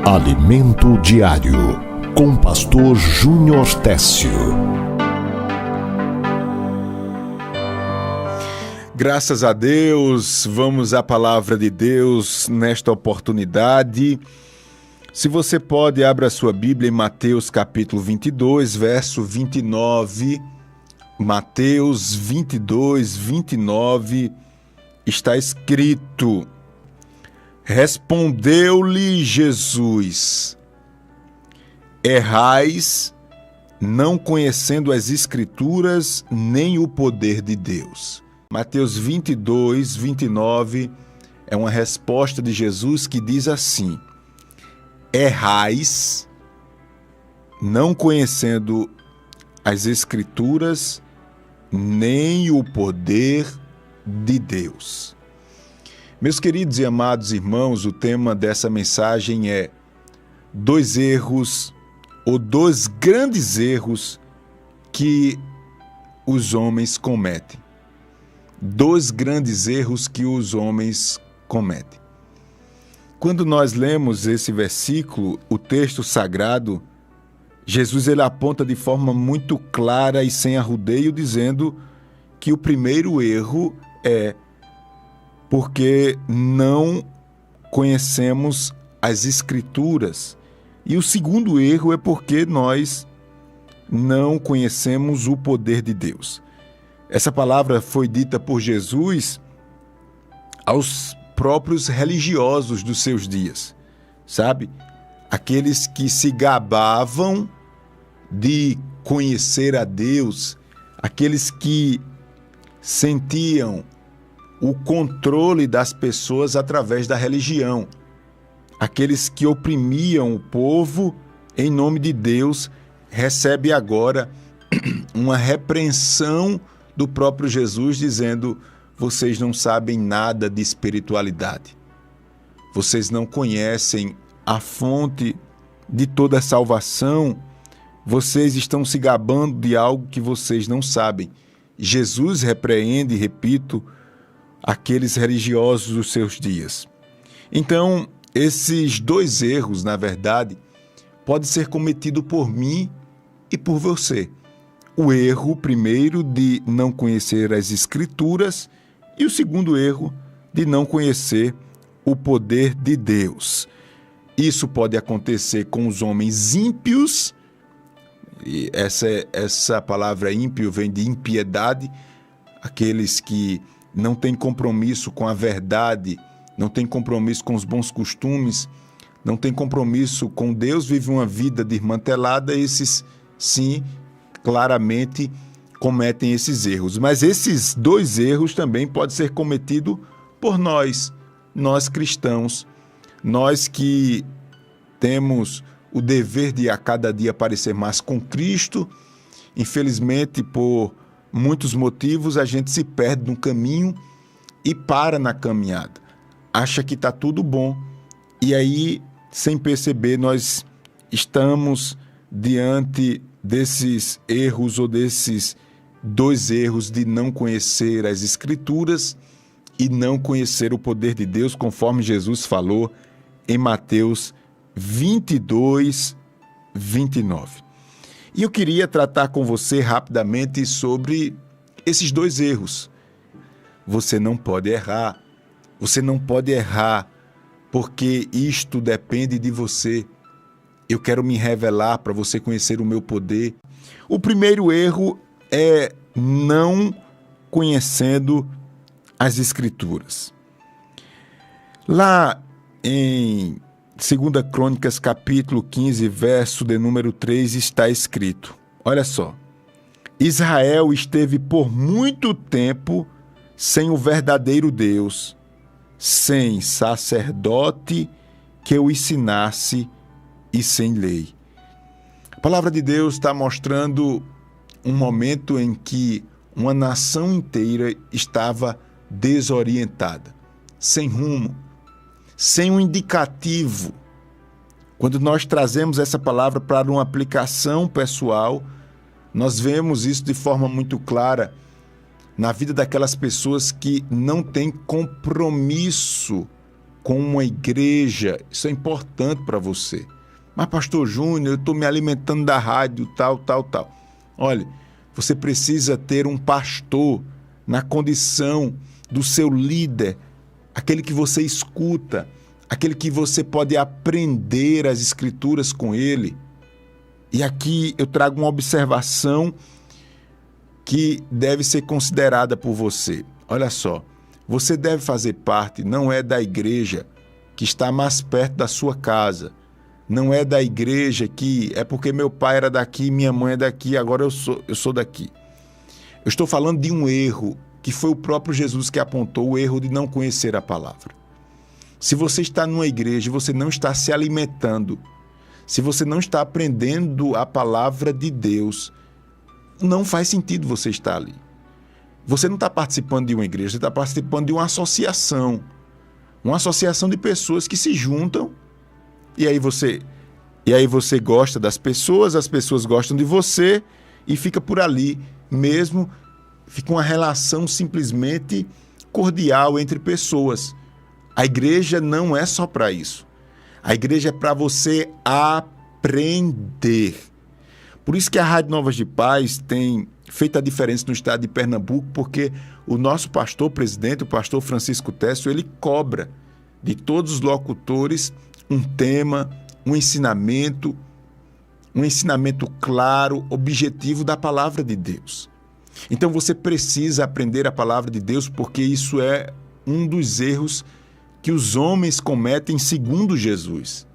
Alimento Diário, com Pastor Júnior Técio. Graças a Deus, vamos à palavra de Deus nesta oportunidade. Se você pode, abra a sua Bíblia em Mateus capítulo 22, verso 29. Mateus 22, 29, está escrito: Respondeu-lhe Jesus: Errais, não conhecendo as Escrituras nem o poder de Deus. Mateus 22, 29 é uma resposta de Jesus que diz assim: Errais, não conhecendo as Escrituras nem o poder de Deus. Meus queridos e amados irmãos, o tema dessa mensagem é dois erros ou dois grandes erros que os homens cometem. Dois grandes erros que os homens cometem. Quando nós lemos esse versículo, o texto sagrado, Jesus ele aponta de forma muito clara e sem arrudeio, dizendo que o primeiro erro é porque não conhecemos as Escrituras. E o segundo erro é porque nós não conhecemos o poder de Deus. Essa palavra foi dita por Jesus aos próprios religiosos dos seus dias, sabe? Aqueles que se gabavam de conhecer a Deus, aqueles que sentiam o controle das pessoas através da religião, aqueles que oprimiam o povo em nome de Deus, recebe agora uma repreensão do próprio Jesus dizendo: vocês não sabem nada de espiritualidade, vocês não conhecem a fonte de toda a salvação, vocês estão se gabando de algo que vocês não sabem. Jesus repreende, repito, aqueles religiosos dos seus dias. Então, esses dois erros, na verdade, podem ser cometidos por mim e por você. O erro, primeiro, de não conhecer as Escrituras, e o segundo erro, de não conhecer o poder de Deus. Isso pode acontecer com os homens ímpios, e essa palavra ímpio vem de impiedade, aqueles que não têm compromisso com a verdade, não têm compromisso com os bons costumes, não têm compromisso com Deus, vivem uma vida desmantelada. Esses, sim, claramente cometem esses erros. Mas esses dois erros também podem ser cometidos por nós cristãos, nós que temos o dever de a cada dia parecer mais com Cristo. Infelizmente, por muitos motivos, a gente se perde no caminho e para na caminhada. Acha que está tudo bom e aí, sem perceber, nós estamos diante desses erros ou desses dois erros de não conhecer as Escrituras e não conhecer o poder de Deus, conforme Jesus falou em Mateus 22, 29. E eu queria tratar com você rapidamente sobre esses dois erros. Você não pode errar. Você não pode errar, porque isto depende de você. Eu quero me revelar para você conhecer o meu poder. O primeiro erro é não conhecendo as Escrituras. Lá em 2 Crônicas, capítulo 15, verso de número 3, está escrito, olha só: Israel esteve por muito tempo sem o verdadeiro Deus, sem sacerdote que o ensinasse e sem lei. A palavra de Deus está mostrando um momento em que uma nação inteira estava desorientada, sem rumo, sem um indicativo. Quando nós trazemos essa palavra para uma aplicação pessoal, nós vemos isso de forma muito clara na vida daquelas pessoas que não têm compromisso com uma igreja. Isso é importante para você. Mas, pastor Júnior, eu estou me alimentando da rádio, tal. Olha, você precisa ter um pastor na condição do seu líder, aquele que você escuta, aquele que você pode aprender as escrituras com ele. E aqui eu trago uma observação que deve ser considerada por você. Olha só, você deve fazer parte, não é da igreja que está mais perto da sua casa, não é da igreja que é porque meu pai era daqui, minha mãe é daqui, agora eu sou daqui. Eu estou falando de um erro que foi o próprio Jesus que apontou, o erro de não conhecer a palavra. Se você está numa igreja e você não está se alimentando, se você não está aprendendo a palavra de Deus, não faz sentido você estar ali. Você não está participando de uma igreja, você está participando de uma associação de pessoas que se juntam, e aí você gosta das pessoas, as pessoas gostam de você, e fica por ali mesmo, fica uma relação simplesmente cordial entre pessoas. A igreja não é só para isso. A igreja é para você aprender. Por isso que a Rádio Novas de Paz tem feito a diferença no estado de Pernambuco, porque o nosso pastor presidente, o pastor Francisco Técio, ele cobra de todos os locutores um tema, um ensinamento claro, objetivo da palavra de Deus. Então você precisa aprender a palavra de Deus, porque isso é um dos erros que os homens cometem segundo Jesus.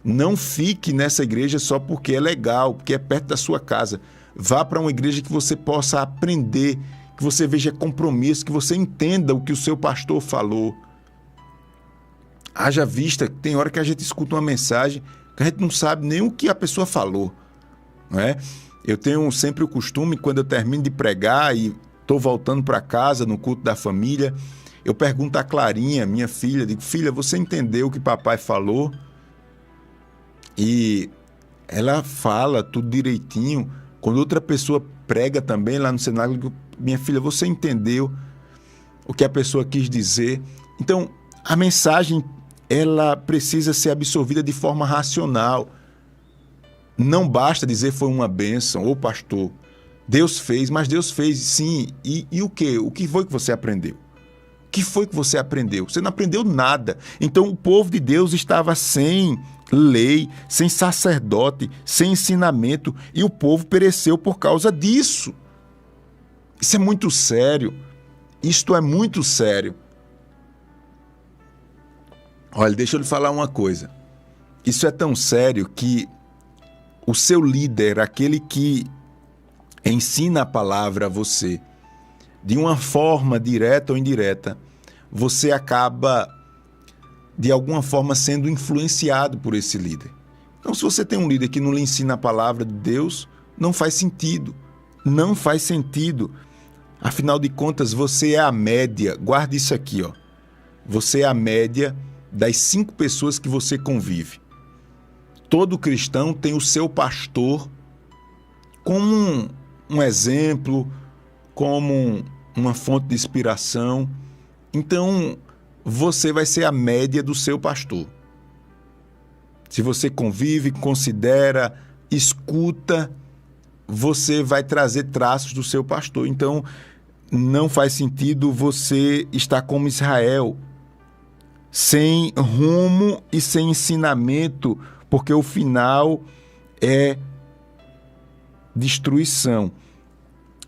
Não fique nessa igreja só porque é legal, porque é perto da sua casa. Vá para uma igreja que você possa aprender, que você veja compromisso, que você entenda o que o seu pastor falou. Haja vista, tem hora que a gente escuta uma mensagem que a gente não sabe nem o que a pessoa falou, não é? Eu tenho sempre o costume, quando eu termino de pregar e estou voltando para casa no culto da família, eu pergunto a Clarinha, minha filha, digo, filha, você entendeu o que papai falou? E ela fala tudo direitinho. Quando outra pessoa prega também lá no cenário, eu digo, minha filha, você entendeu o que a pessoa quis dizer? Então, a mensagem, ela precisa ser absorvida de forma racional. Não basta dizer foi uma bênção, ou pastor, Deus fez, mas Deus fez sim. E o quê? O que foi que você aprendeu? O que foi que você aprendeu? Você não aprendeu nada. Então o povo de Deus estava sem lei, sem sacerdote, sem ensinamento, e o povo pereceu por causa disso. Isso é muito sério. Isto é muito sério. Olha, deixa eu lhe falar uma coisa. Isso é tão sério que o seu líder, aquele que ensina a palavra a você, de uma forma direta ou indireta, você acaba, de alguma forma, sendo influenciado por esse líder. Então, se você tem um líder que não lhe ensina a palavra de Deus, não faz sentido. Não faz sentido. Afinal de contas, você é a média. Guarde isso aqui, ó. Você é a média das 5 pessoas que você convive. Todo cristão tem o seu pastor como um exemplo, como uma fonte de inspiração. Então, você vai ser a média do seu pastor. Se você convive, considera, escuta, você vai trazer traços do seu pastor. Então, não faz sentido você estar como Israel, sem rumo e sem ensinamento, porque o final é destruição.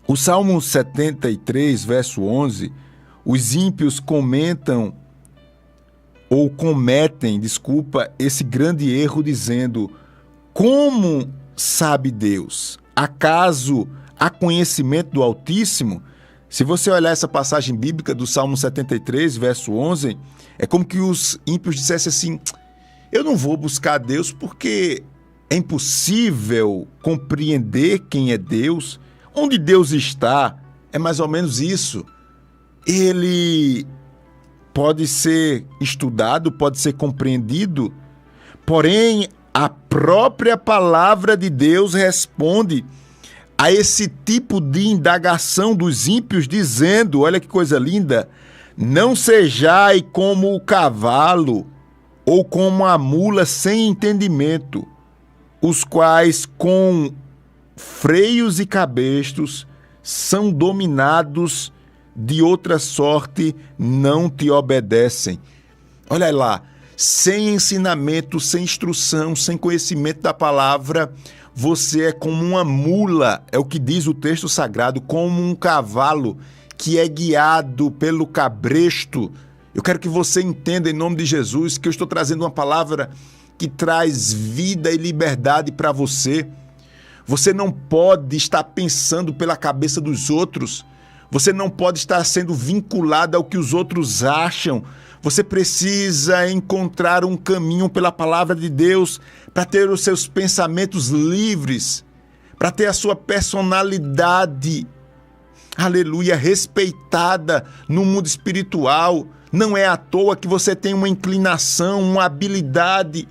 O Salmo 73, verso 11, os ímpios cometem esse grande erro dizendo: como sabe Deus? Acaso há conhecimento do Altíssimo? Se você olhar essa passagem bíblica do Salmo 73, verso 11, é como que os ímpios dissessem assim: eu não vou buscar Deus porque é impossível compreender quem é Deus. Onde Deus está? É mais ou menos isso. Ele pode ser estudado, pode ser compreendido, porém a própria palavra de Deus responde a esse tipo de indagação dos ímpios, dizendo, olha que coisa linda, Não sejai como o cavalo ou como a mula sem entendimento, os quais com freios e cabestos são dominados de outra sorte, não te obedecem. Olha lá, sem ensinamento, sem instrução, sem conhecimento da palavra, você é como uma mula, é o que diz o texto sagrado, como um cavalo que é guiado pelo cabresto. Eu quero que você entenda, em nome de Jesus, que eu estou trazendo uma palavra que traz vida e liberdade para você. Você não pode estar pensando pela cabeça dos outros. Você não pode estar sendo vinculado ao que os outros acham. Você precisa encontrar um caminho pela palavra de Deus para ter os seus pensamentos livres, para ter a sua personalidade, aleluia, respeitada no mundo espiritual. Não é à toa que você tem uma inclinação, uma habilidade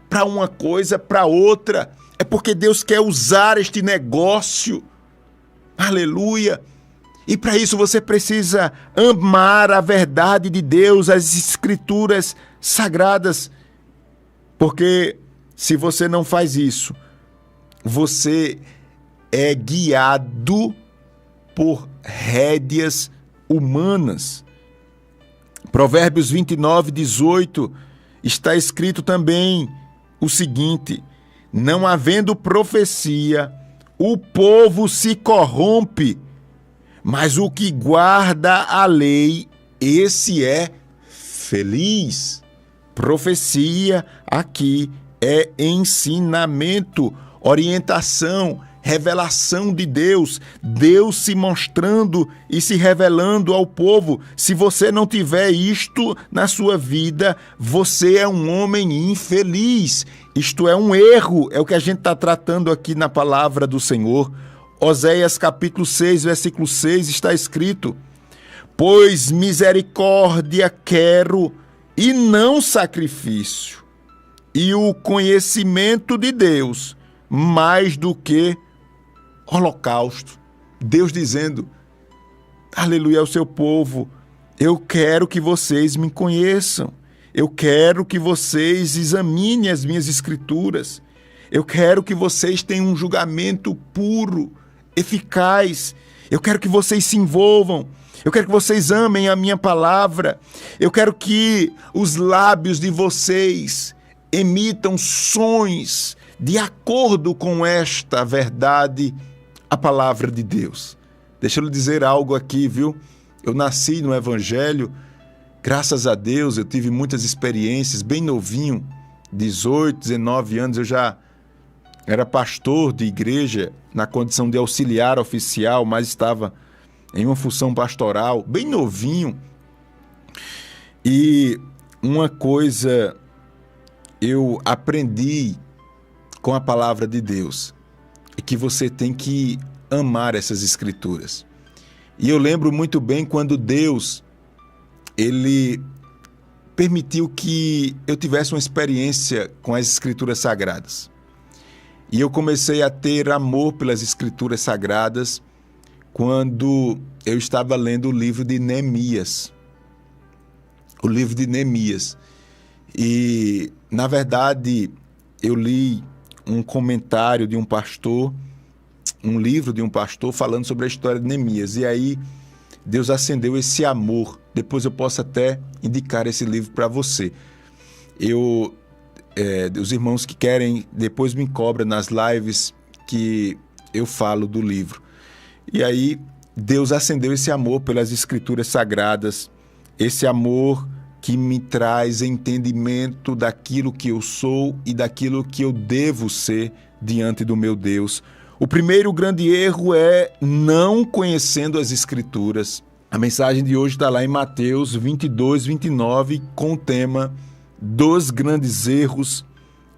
para uma coisa, para outra. É porque Deus quer usar este negócio. Aleluia. E para isso você precisa amar a verdade de Deus, as escrituras sagradas. Porque se você não faz isso, você é guiado por rédeas humanas. Provérbios 29:18 está escrito também o seguinte: não havendo profecia, o povo se corrompe, mas o que guarda a lei, esse é feliz. Profecia aqui é ensinamento, orientação, revelação de Deus, Deus se mostrando e se revelando ao povo. Se você não tiver isto na sua vida, você é um homem infeliz. Isto é um erro, é o que a gente está tratando aqui na palavra do Senhor. Oséias capítulo 6, versículo 6 está escrito: pois misericórdia quero e não sacrifício, e o conhecimento de Deus mais do que holocausto. Deus dizendo, aleluia, ao seu povo: eu quero que vocês me conheçam, eu quero que vocês examinem as minhas escrituras, eu quero que vocês tenham um julgamento puro, eficaz, eu quero que vocês se envolvam, eu quero que vocês amem a minha palavra, eu quero que os lábios de vocês emitam sons de acordo com esta verdade, a palavra de Deus. Deixa eu lhe dizer algo aqui, viu? Eu nasci no Evangelho, graças a Deus, eu tive muitas experiências, bem novinho, 18, 19 anos, eu já era pastor de igreja, na condição de auxiliar oficial, mas estava em uma função pastoral, bem novinho. E uma coisa eu aprendi com a palavra de Deus, é que você tem que amar essas escrituras. E eu lembro muito bem quando Deus, Ele permitiu que eu tivesse uma experiência com as escrituras sagradas. E eu comecei a ter amor pelas escrituras sagradas quando eu estava lendo o livro de Neemias. O livro de Neemias. E, na verdade, eu li um comentário de um pastor, um livro de um pastor falando sobre a história de Neemias. E aí Deus acendeu esse amor. Depois eu posso até indicar esse livro para você. Os irmãos que querem, depois me cobram nas lives que eu falo do livro. E aí Deus acendeu esse amor pelas escrituras sagradas, esse amor que me traz entendimento daquilo que eu sou e daquilo que eu devo ser diante do meu Deus. O primeiro grande erro é não conhecendo as Escrituras. A mensagem de hoje está lá em Mateus 22, 29, com o tema dos grandes erros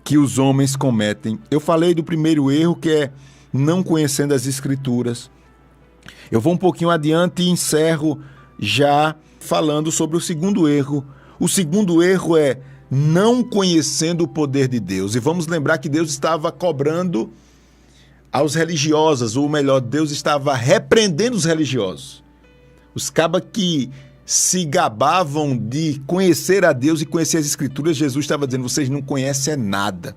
que os homens cometem. Eu falei do primeiro erro, que é não conhecendo as Escrituras. Eu vou um pouquinho adiante e encerro já falando sobre o segundo erro. O segundo erro é não conhecendo o poder de Deus. E vamos lembrar que Deus estava cobrando aos religiosos, ou melhor, Deus estava repreendendo os religiosos. Os cabas que se gabavam de conhecer a Deus e conhecer as Escrituras, Jesus estava dizendo: vocês não conhecem nada.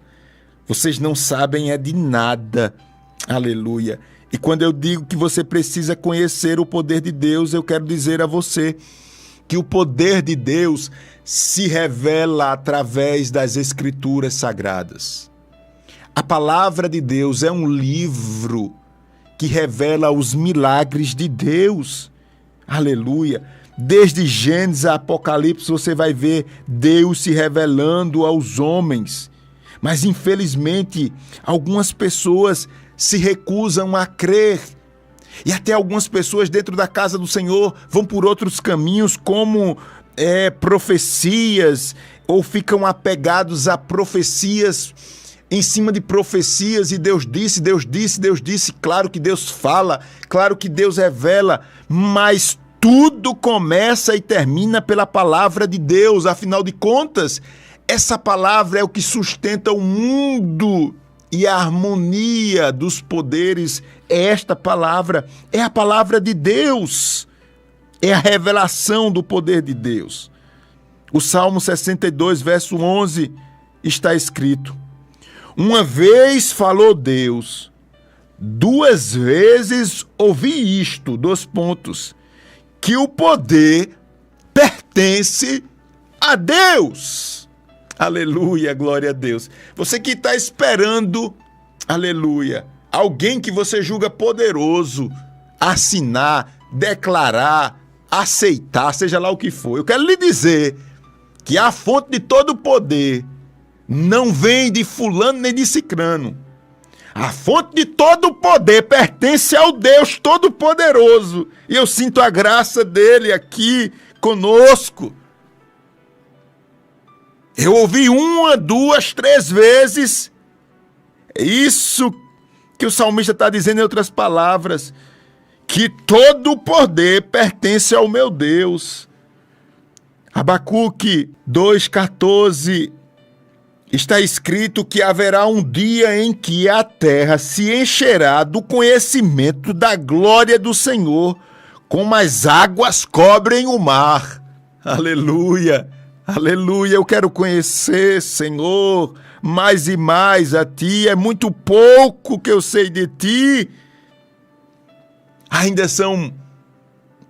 Vocês não sabem de nada. Aleluia. E quando eu digo que você precisa conhecer o poder de Deus, eu quero dizer a você que o poder de Deus se revela através das Escrituras Sagradas. A palavra de Deus é um livro que revela os milagres de Deus. Aleluia. Desde Gênesis a Apocalipse você vai ver Deus se revelando aos homens. Mas infelizmente algumas pessoas se recusam a crer. E até algumas pessoas dentro da casa do Senhor vão por outros caminhos, como profecias, ou ficam apegados a profecias em cima de profecias, e Deus disse, Deus disse, Deus disse. Claro que Deus fala, claro que Deus revela, mas tudo começa e termina pela palavra de Deus. Afinal de contas, essa palavra é o que sustenta o mundo e a harmonia dos poderes. Esta palavra é a palavra de Deus, é a revelação do poder de Deus. O Salmo 62, verso 11, está escrito: uma vez falou Deus, duas vezes ouvi isto, que o poder pertence a Deus. Aleluia, glória a Deus. Você que está esperando, aleluia, alguém que você julga poderoso assinar, declarar, aceitar, seja lá o que for, eu quero lhe dizer que a fonte de todo o poder não vem de fulano nem de cicrano. A fonte de todo o poder pertence ao Deus Todo-Poderoso. E eu sinto a graça dele aqui conosco. Eu ouvi 1, 2, 3 vezes. É isso que o salmista está dizendo em outras palavras. Que todo o poder pertence ao meu Deus. Abacuque 2,14 está escrito que haverá um dia em que a terra se encherá do conhecimento da glória do Senhor, como as águas cobrem o mar. Aleluia, aleluia. Eu quero conhecer, Senhor, mais e mais a Ti. É muito pouco que eu sei de Ti. Ainda são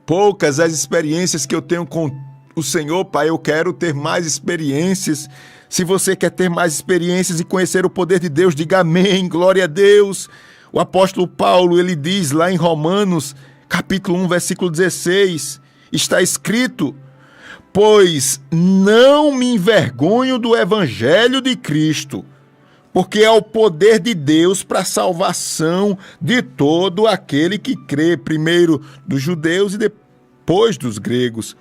poucas as experiências que eu tenho com o Senhor, Pai. Eu quero ter mais experiências. Se você quer ter mais experiências e conhecer o poder de Deus, diga amém, glória a Deus. O apóstolo Paulo, ele diz lá em Romanos, capítulo 1, versículo 16, está escrito: pois não me envergonho do evangelho de Cristo, porque é o poder de Deus para a salvação de todo aquele que crê, primeiro dos judeus e depois dos gregos.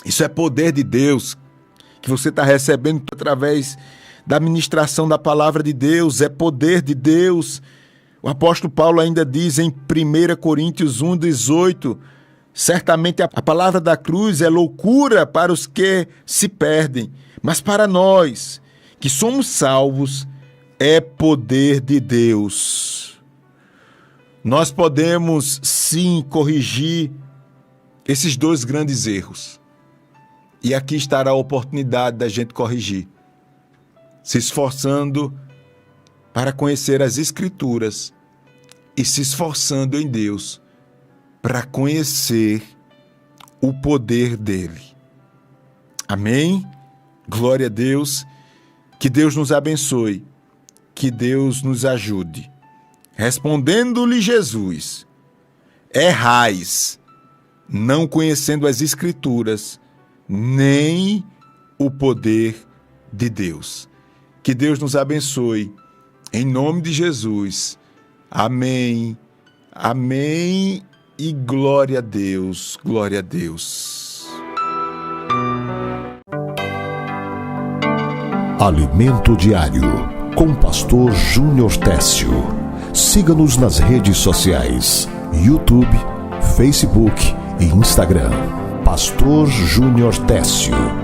Isso é poder de Deus que você está recebendo através da ministração da palavra de Deus, é poder de Deus. O apóstolo Paulo ainda diz em 1 Coríntios 1,18, certamente a palavra da cruz é loucura para os que se perdem, mas para nós que somos salvos é poder de Deus. Nós podemos sim corrigir esses dois grandes erros. E aqui estará a oportunidade da gente corrigir, se esforçando para conhecer as Escrituras e se esforçando em Deus para conhecer o poder dele. Amém? Glória a Deus. Que Deus nos abençoe, que Deus nos ajude. Respondendo-lhe Jesus: errais, não conhecendo as Escrituras, nem o poder de Deus. Que Deus nos abençoe, em nome de Jesus. Amém, amém e glória a Deus, glória a Deus. Alimento Diário, com o pastor Júnior Técio. Siga-nos nas redes sociais, YouTube, Facebook e Instagram. Pastor Júnior Técio.